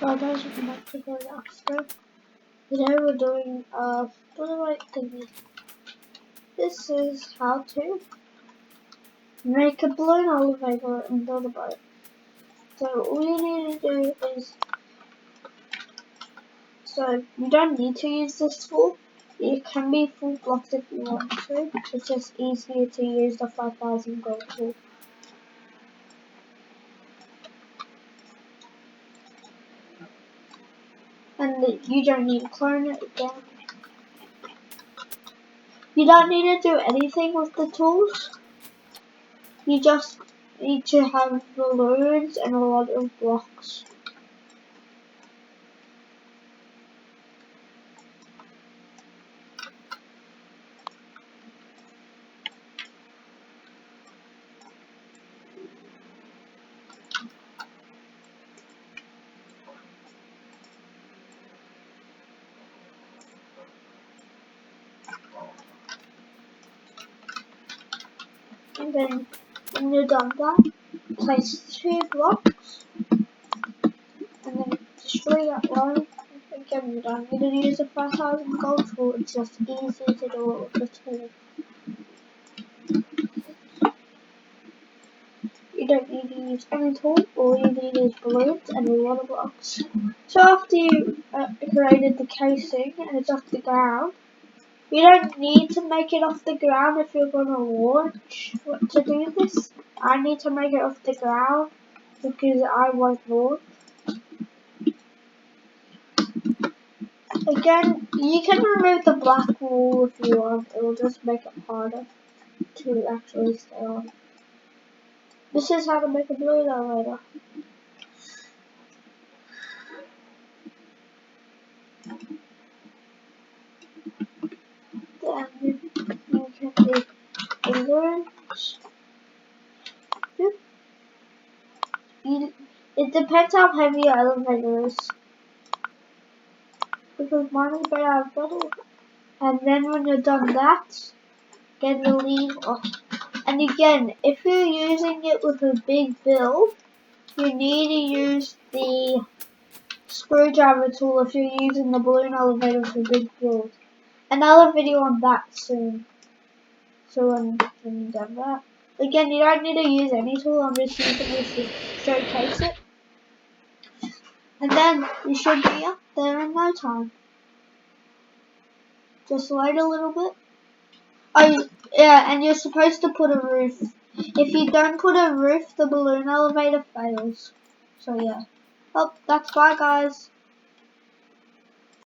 Well, guys, welcome back to the after. Today we're doing right thingy. This is how to make a balloon elevator and build a boat. So all you need to do is, so you don't need to use this tool. It can be full blocks if you want to. It's just easier to use the 5,000 gold tool. And you don't need to clone it again. You don't need to do anything with the tools. You just need to have balloons and a lot of blocks. And then when you're done that, place 2 blocks and then destroy that line. Again, you don't need to use a 5,000 gold tool, it's just easier to do it with the tool. You don't need to use any tool, all you need is balloons and a lot of blocks. So after you created the casing and it's off the ground, you don't need to make it off the ground if you're going to launch to do this. I need to make it off the ground because I won't launch. Again, you can remove the black wall if you want, it will just make it harder to actually stay on. This is how to make a balloon elevator. Then you can do balloons. It depends how heavy your elevator is. Because mine is better. And then when you're done that, get the leave off. And again, if you're using it with a big build, you need to use the screwdriver tool if you're using the balloon elevator with a big build. Another video on that soon. So when you've done that. Again, you don't need to use any tool, I'm just using this to showcase it. And then you should be up there in no time. Just wait a little bit. Oh yeah, and you're supposed to put a roof. If you don't put a roof, the balloon elevator fails. So yeah. Well, that's bye guys.